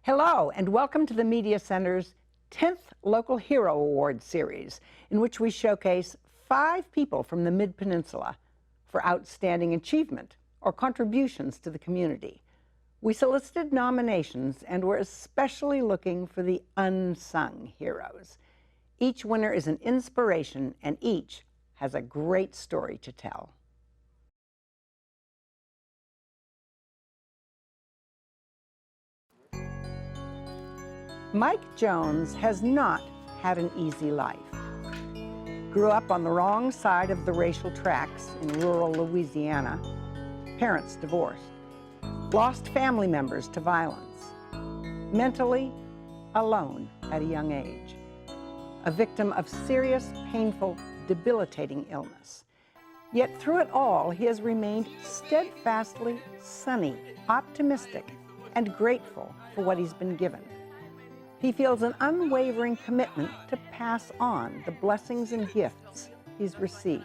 Hello, and welcome to the Media Center's 10th Local Hero Award series, in which we showcase 5 people from the Mid-Peninsula for outstanding achievement or contributions to the community. We solicited nominations and were especially looking for the unsung heroes. Each winner is an inspiration, and each has a great story to tell. Mike Jones has not had an easy life. Grew up on the wrong side of the racial tracks in rural Louisiana. Parents divorced. Lost family members to violence. Mentally alone at a young age. A victim of serious, painful, debilitating illness. Yet through it all, he has remained steadfastly sunny, optimistic, and grateful for what he's been given. He feels an unwavering commitment to pass on the blessings and gifts he's received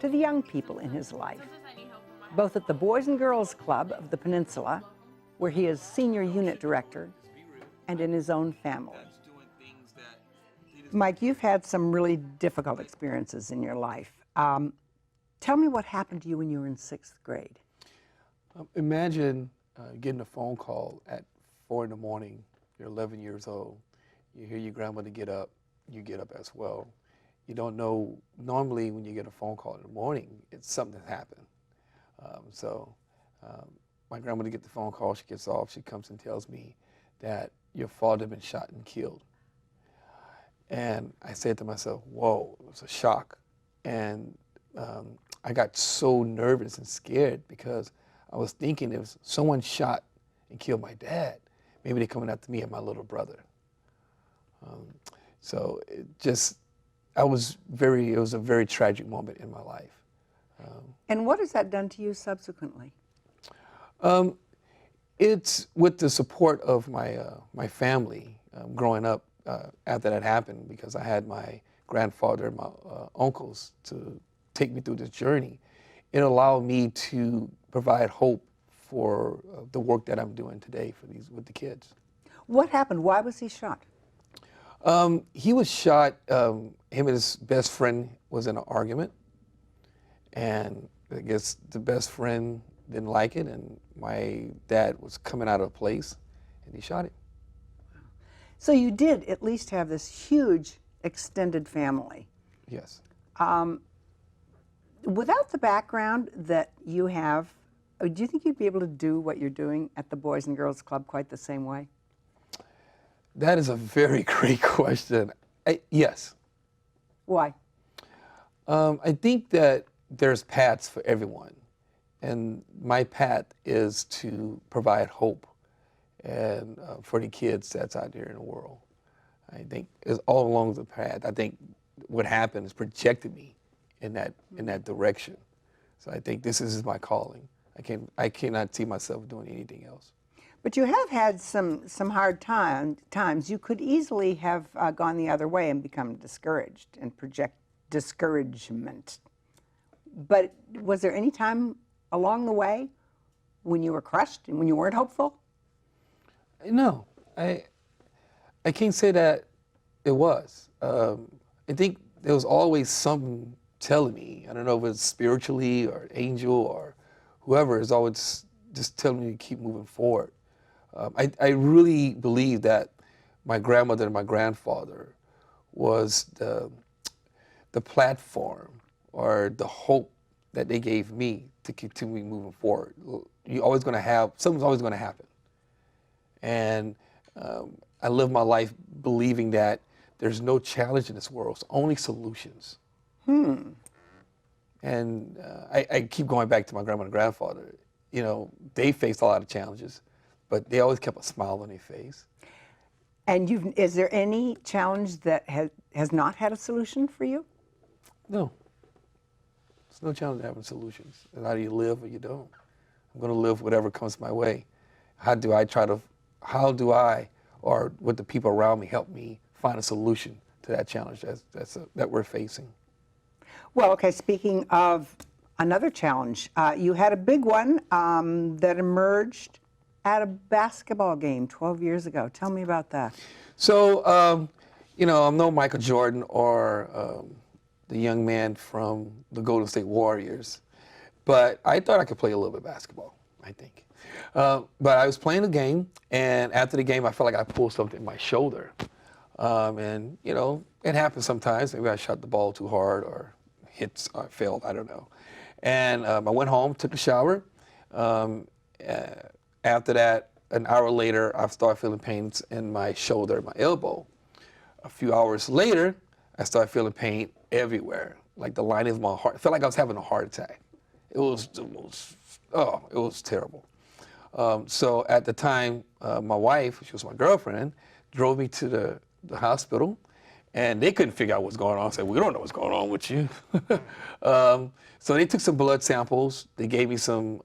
to the young people in his life, both at the Boys and Girls Club of the Peninsula, where he is senior unit director, and in his own family. Mike, you've had some really difficult experiences in your life. Tell me what happened to you when you were in 6th grade. Imagine getting a phone call at 4 in the morning. You're 11 years old. You hear your grandmother get up, you get up as well. You don't know, normally when you get a phone call in the morning, it's something that happened. My grandmother gets the phone call, she gets off, she comes and tells me that your father had been shot and killed. And I said to myself, whoa, it was a shock. And I got so nervous and scared because I was thinking if someone shot and killed my dad, maybe they're coming after me and my little brother. It was a very tragic moment in my life. And what has that done to you subsequently? It's with the support of my family growing up after that happened, because I had my grandfather and my uncles to take me through this journey. It allowed me to provide hope for the work that I'm doing today with the kids. What happened? Why was he shot? He was shot, him and his best friend was in an argument, and I guess the best friend didn't like it, and my dad was coming out of a place, and he shot him. So you did at least have this huge extended family. Yes. Without the background that you have, do you think you'd be able to do what you're doing at the Boys and Girls Club quite the same way? That is a very great question. Yes. Why? I think that there's paths for everyone, and my path is to provide hope and for the kids that's out there in the world. I think it's all along the path. I think what happened is projected me in that direction. So I think this is my calling. I cannot see myself doing anything else. But you have had some hard times. You could easily have gone the other way and become discouraged and project discouragement. But was there any time along the way when you were crushed and when you weren't hopeful? No, I can't say that it was. I think there was always something telling me. I don't know if it's spiritually or angel or whoever is always just telling me to keep moving forward. I really believe that my grandmother and my grandfather was the platform or the hope that they gave me to continue moving forward. You're always going to have, something's always going to happen. And I live my life believing that there's no challenge in this world, it's only solutions. And I keep going back to my grandmother and grandfather. You know, they faced a lot of challenges, but they always kept a smile on their face. And is there any challenge that has not had a solution for you? No. There's no challenge in having solutions. And either you live or you don't. I'm going to live whatever comes my way. How do I, or would the people around me help me find a solution to that challenge that we're facing? Well, okay, speaking of another challenge, you had a big one that emerged at a basketball game 12 years ago. Tell me about that. So, you know, I'm no Michael Jordan or the young man from the Golden State Warriors, but I thought I could play a little bit of basketball, I think. But I was playing a game, and after the game, I felt like I pulled something in my shoulder. And, you know, it happens sometimes. Maybe I shot the ball too hard or hit or failed, I don't know. And I went home, took a shower. After that, an hour later, I started feeling pains in my shoulder, my elbow. A few hours later, I started feeling pain everywhere, like the lining of my heart. I felt like I was having a heart attack. It was terrible. So at the time, my wife, she was my girlfriend, drove me to the hospital, and they couldn't figure out what's going on. I said, we don't know what's going on with you. So they took some blood samples. They gave me some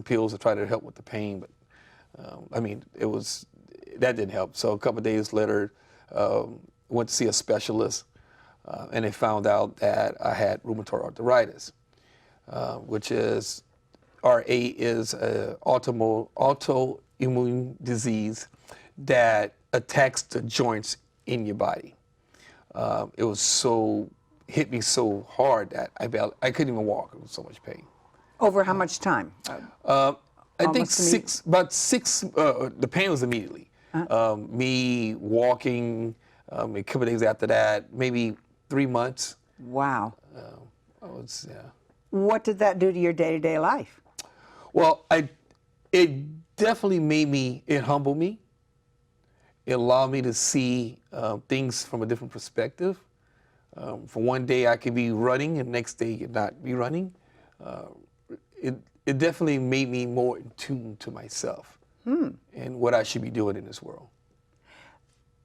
pills to try to help with the pain, but I mean, that didn't help. So a couple of days later, went to see a specialist, and they found out that I had rheumatoid arthritis, which is, RA is an autoimmune disease that attacks the joints in your body. Hit me so hard that I couldn't even walk. It was so much pain. Over how much time? I think about six, the pain was immediately. Me walking, a couple of days after that, maybe 3 months. Wow. Yeah. What did that do to your day-to-day life? Well, it definitely it humbled me. It allowed me to see things from a different perspective. For one day I could be running and the next day not be running. It definitely made me more in tune to myself and what I should be doing in this world.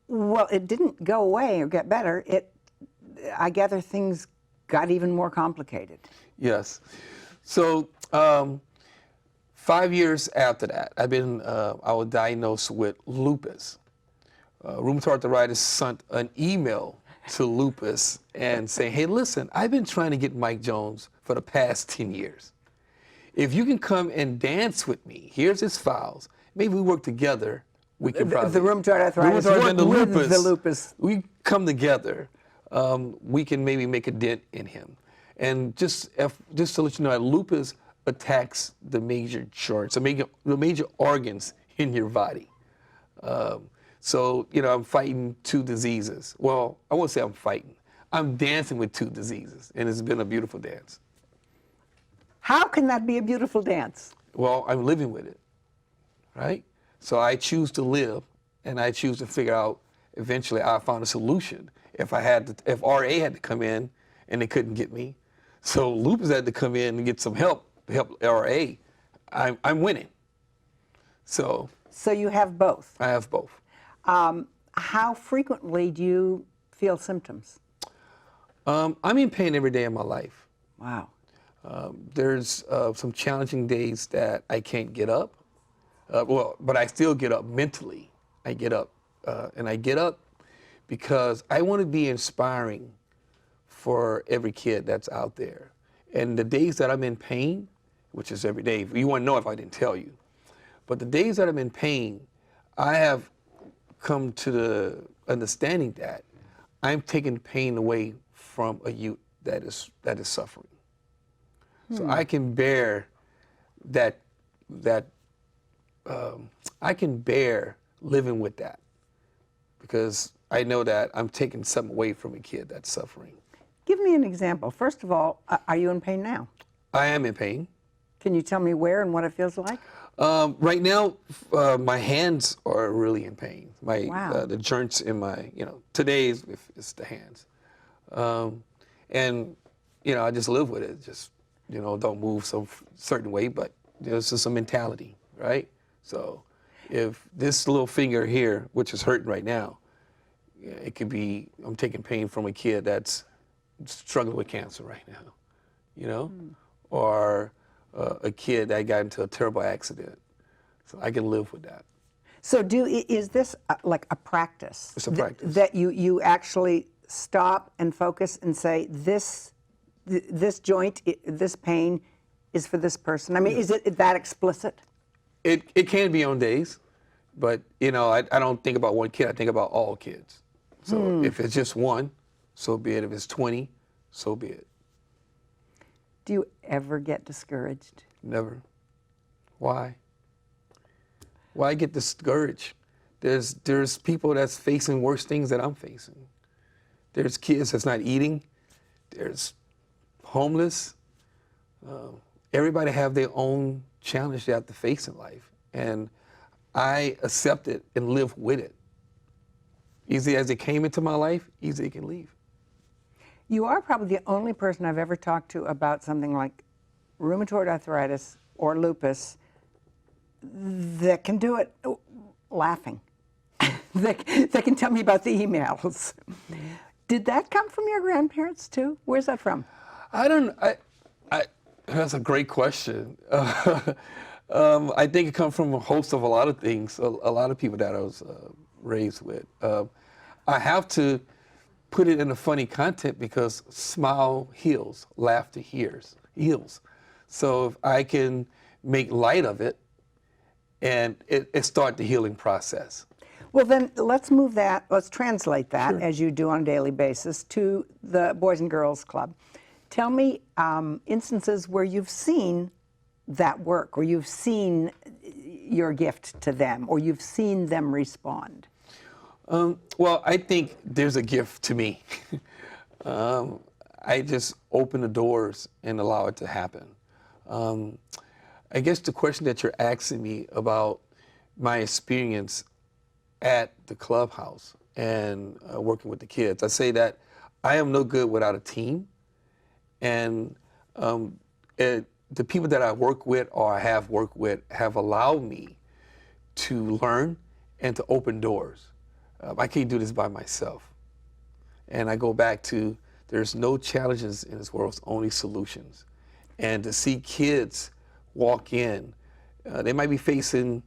Well, it didn't go away or get better. I gather things got even more complicated. Yes. So 5 years after that, I was diagnosed with lupus. Rheumatoid arthritis sent an email to lupus and saying, hey, listen, I've been trying to get Mike Jones for the past 10 years. If you can come and dance with me, here's his files. Maybe we work together. We can probably. The rheumatoid arthritis and the with lupus. the lupus. We come together. We can maybe make a dent in him. And just to let you know, lupus attacks the major joints, the major organs in your body. So, you know, I'm fighting two diseases. Well, I won't say I'm fighting. I'm dancing with two diseases, and it's been a beautiful dance. How can that be a beautiful dance? Well, I'm living with it, right? So I choose to live, and I choose to figure out, eventually I found a solution. If RA had to come in and they couldn't get me, so lupus had to come in and get some help RA, I'm winning. So you have both. I have both. How frequently do you feel symptoms? I'm in pain every day of my life. Wow. There's some challenging days that I can't get up. But I still get up mentally. I get up. And I get up because I want to be inspiring for every kid that's out there. And the days that I'm in pain, which is every day, you wouldn't know if I didn't tell you. But the days that I'm in pain, I have come to the understanding that I'm taking pain away from a youth that is suffering. So I can bear that. I can bear living with that because I know that I'm taking something away from a kid that's suffering. Give me an example. First of all, are you in pain now? I am in pain. Can you tell me where and what it feels like? Right now, my hands are really in pain. Wow. The joints in my, today it's the hands. And, I just live with it. Just, don't move some certain way, but there's just a mentality, right? So if this little finger here, which is hurting right now, it could be, I'm taking pain from a kid that's struggling with cancer right now, or a kid that got into a terrible accident. So I can live with that. So is this like a practice? It's a practice. That you actually stop and focus and say, this joint, this pain is for this person? I mean, is it that explicit? It can be on days, but I don't think about one kid. I think about all kids. So if it's just one, so be it. If it's 20, so be it. Do you ever get discouraged? Never. Why? Why get discouraged? There's people that's facing worse things than I'm facing. There's kids that's not eating. There's homeless. Everybody have their own challenge they have to face in life, and I accept it and live with it. Easy as it came into my life, easy it can leave. You are probably the only person I've ever talked to about something like rheumatoid arthritis or lupus that can do it laughing. They can tell me about the emails. Did that come from your grandparents too? Where's that from? That's a great question. I think it comes from a host of a lot of things, a lot of people that I was raised with. I have to put it in a funny content because smile heals, laughter heals. So if I can make light of it, and it start the healing process. Well, then let's translate that, Sure. as you do on a daily basis, to the Boys and Girls Club. Tell me instances where you've seen that work, or you've seen your gift to them, or you've seen them respond. Well, I think there's a gift to me. I just open the doors and allow it to happen. I guess the question that you're asking me about my experience at the clubhouse and working with the kids, I say that I am no good without a team. And the people that I work with or I have worked with have allowed me to learn and to open doors. I can't do this by myself. And I go back to there's no challenges in this world, it's only solutions. And to see kids walk in, they might be facing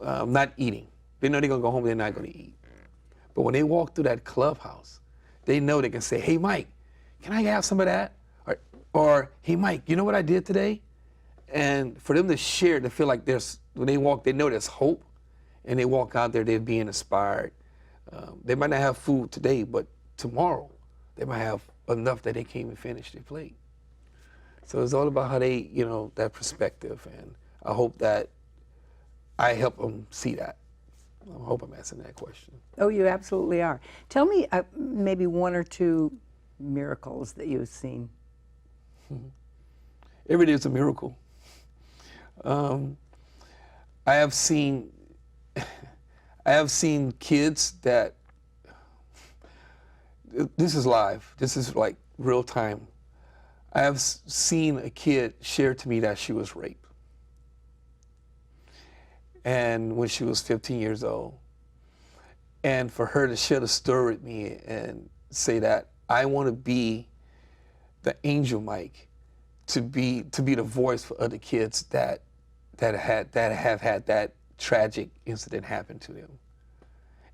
not eating. They know they're gonna go home, they're not gonna eat. But when they walk through that clubhouse, they know they can say, hey, Mike, can I have some of that? Or hey, Mike, you know what I did today? And for them to share, to feel like when they walk, they know there's hope, and they walk out there, they're being inspired. They might not have food today, but tomorrow, they might have enough that they can't even finish their plate. So it's all about how they, that perspective, and I hope that I help them see that. I hope I'm answering that question. Oh, you absolutely are. Tell me maybe one or two miracles that you've seen. Every day is a miracle. I have seen kids that, this is live, this is like real time. I have seen a kid share to me that she was raped. And when she was 15 years old. And for her to share the story with me and say that I want to be the angel Mike, to be the voice for other kids that have had that tragic incident happen to them.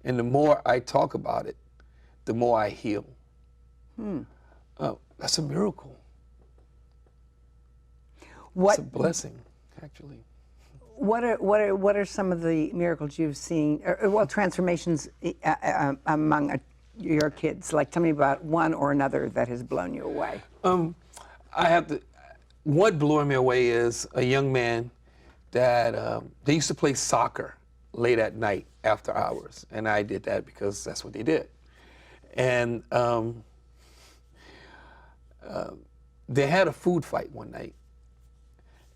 And the more I talk about it, the more I heal. That's a miracle. It's a blessing, actually. What are some of the miracles you've seen, or transformations among your kids? Like, tell me about one or another that has blown you away. What blew me away is a young man that they used to play soccer late at night after hours, and I did that because that's what they did. And they had a food fight one night.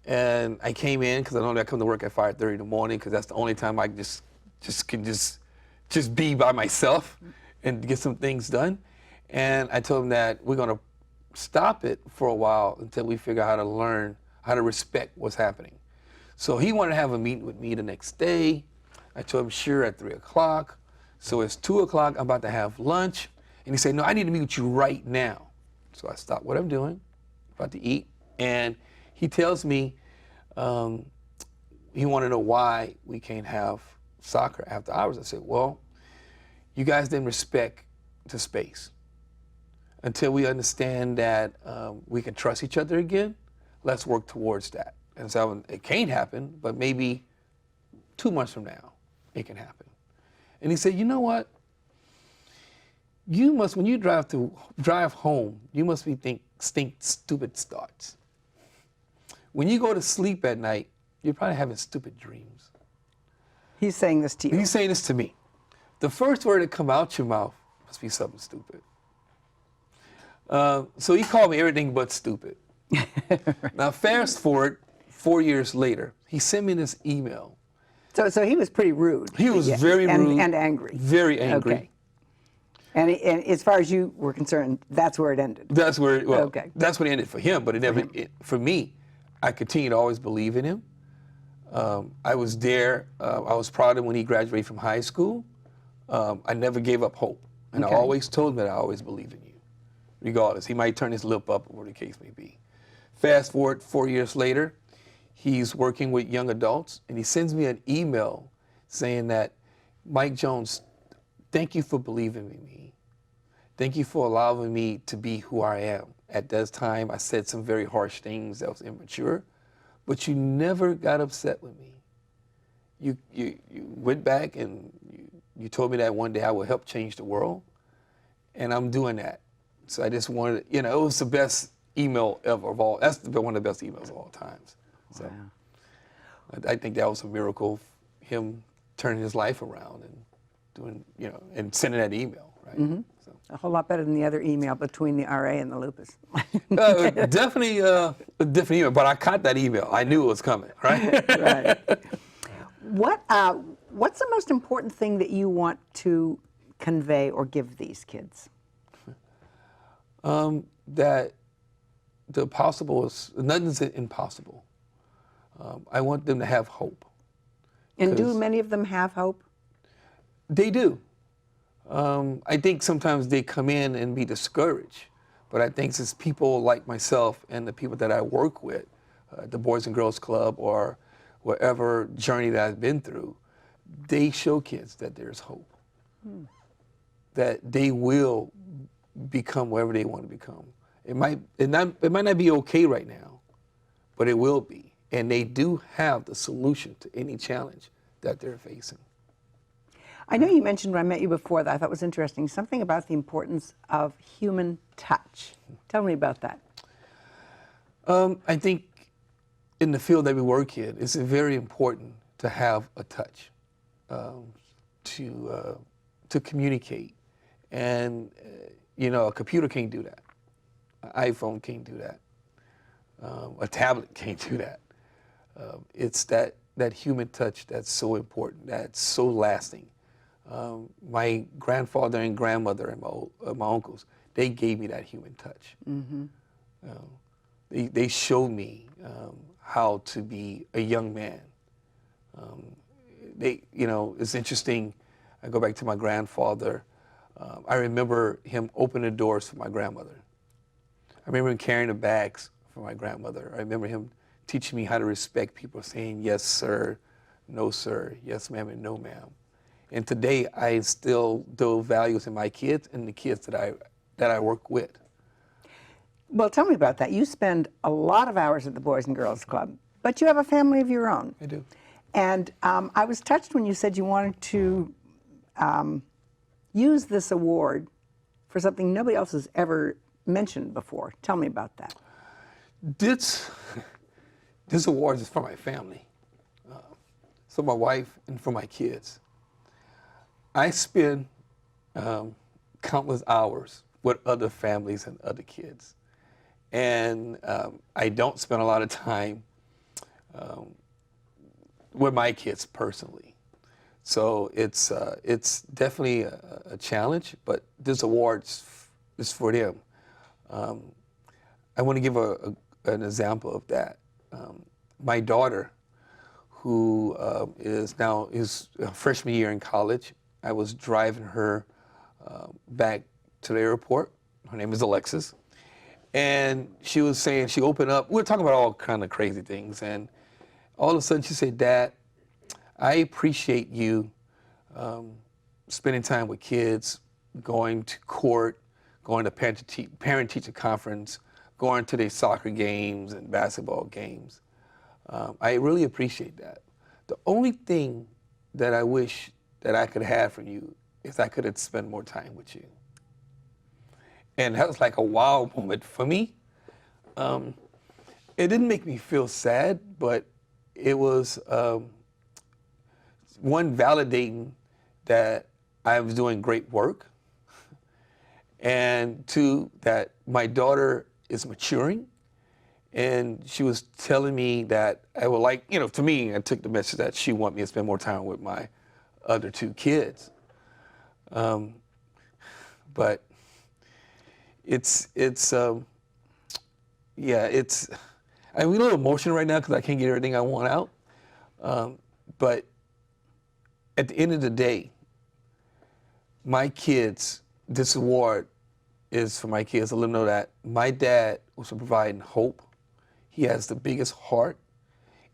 And I came in because I know that I come to work at 5:30 in the morning because that's the only time I can be by myself and get some things done. And I told him that we're gonna stop it for a while until we figure out how to learn how to respect what's happening. So he wanted to have a meeting with me the next day. I told him sure at 3 o'clock. So it's 2 o'clock, I'm about to have lunch. And he said, no, I need to meet with you right now. So I stopped what I'm doing, about to eat, and he tells me he wanted to know why we can't have soccer after hours. I said, well, you guys didn't respect the space. Until we understand that we can trust each other again, let's work towards that. And so it can't happen, but maybe 2 months from now, it can happen. And he said, you know what? You must, when you drive home, you must be think stupid thoughts. When you go to sleep at night, you're probably having stupid dreams. He's saying this to you. He's saying this to me. The first word that come out your mouth must be something stupid. So he called me everything but stupid. Right. Now fast forward 4 years later, he sent me this email. So he was pretty rude. He was very rude. And angry. Very angry. Okay. And as far as you were concerned, that's where it ended. That's where it, well, okay. That's what it ended for him, but it never, for me, I continued to always believe in him. I was there. I was proud of him when he graduated from high school. I never gave up hope. And Okay. I always told him that I always believe in you, regardless. He might turn his lip up, or whatever the case may be. Fast forward 4 years later, he's working with young adults, and he sends me an email saying that, Mike Jones, thank you for believing in me. Thank you for allowing me to be who I am. At that time, I said some very harsh things that was immature, but you never got upset with me. You went back and you told me that one day I would help change the world, and I'm doing that. So I just wanted, it was the best email ever of all. That's one of the best emails of all times. So wow. I think that was a miracle, him turning his life around and doing, and sending that email, right? Mm-hmm. So. A whole lot better than the other email between the RA and the lupus. Definitely a different email, but I caught that email. I knew it was coming, right? Right. What's the most important thing that you want to convey or give these kids? That the possible is, nothing's impossible. I want them to have hope. And do many of them have hope? They do. I think sometimes they come in and be discouraged, but I think it's people like myself and the people that I work with, the Boys and Girls Club or whatever journey that I've been through, they show kids that there's hope, that they will become whatever they want to become. It might not be okay right now, but it will be, and they do have the solution to any challenge that they're facing. I know you mentioned when I met you before that I thought was interesting, something about the importance of human touch. Tell me about that. I think in the field that we work in, it's very important to have a touch, to communicate. And, a computer can't do that. An iPhone can't do that. A tablet can't do that. It's that human touch that's so important, that's so lasting. My grandfather and grandmother and my uncles, they gave me that human touch. Mm-hmm. They showed me how to be a young man. It's interesting. I go back to my grandfather. I remember him opening the doors for my grandmother. I remember him carrying the bags for my grandmother. I remember him teaching me how to respect people, saying yes, sir, no, sir, yes, ma'am, and no, ma'am. And today, I instill those values in my kids and the kids that I work with. Well, tell me about that. You spend a lot of hours at the Boys and Girls Club, but you have a family of your own. I do. And I was touched when you said you wanted to use this award for something nobody else has ever mentioned before. Tell me about that. This award is for my family, for my wife and for my kids. I spend countless hours with other families and other kids. And I don't spend a lot of time with my kids personally. So it's definitely a challenge, but this award is for them. I want to give an example of that. My daughter, who is now freshman year in college, I was driving her back to the airport. Her name is Alexis. And she was saying, she opened up, we were talking about all kind of crazy things. And all of a sudden she said, Dad, I appreciate you spending time with kids, going to court, going to parent-teacher conference, going to their soccer games and basketball games. I really appreciate that. The only thing that I wish that I could have from you is I could have spent more time with you. And that was like a wow moment for me. It didn't make me feel sad, but it was one, validating that I was doing great work, and two, that my daughter is maturing, and she was telling me that I would like, to me, I took the message that she wanted me to spend more time with my other two kids. But I'm a little emotional right now because I can't get everything I want out. But at the end of the day, my kids, this award is for my kids to let them know that my dad was providing hope. He has the biggest heart,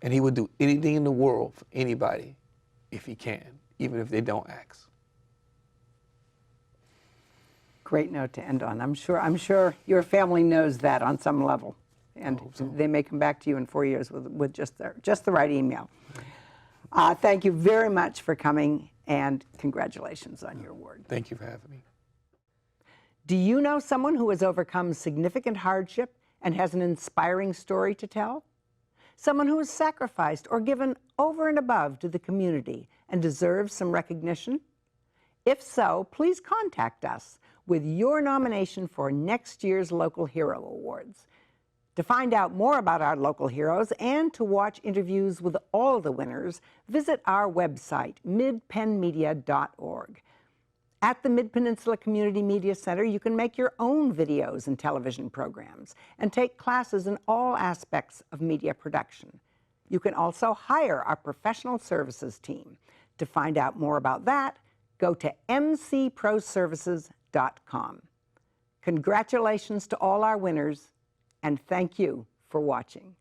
and he would do anything in the world for anybody if he can, even if they don't ask. Great note to end on. I'm sure your family knows that on some level, and they may come back to you in 4 years with just the right email. Thank you very much for coming, and congratulations on your award. Thank you for having me. Do you know someone who has overcome significant hardship and has an inspiring story to tell? Someone who has sacrificed or given over and above to the community and deserves some recognition? If so, please contact us with your nomination for next year's Local Hero Awards. To find out more about our local heroes and to watch interviews with all the winners, visit our website, midpenmedia.org. At the Mid-Peninsula Community Media Center, you can make your own videos and television programs and take classes in all aspects of media production. You can also hire our professional services team. To find out more about that, go to mcproservices.com. Congratulations to all our winners, and thank you for watching.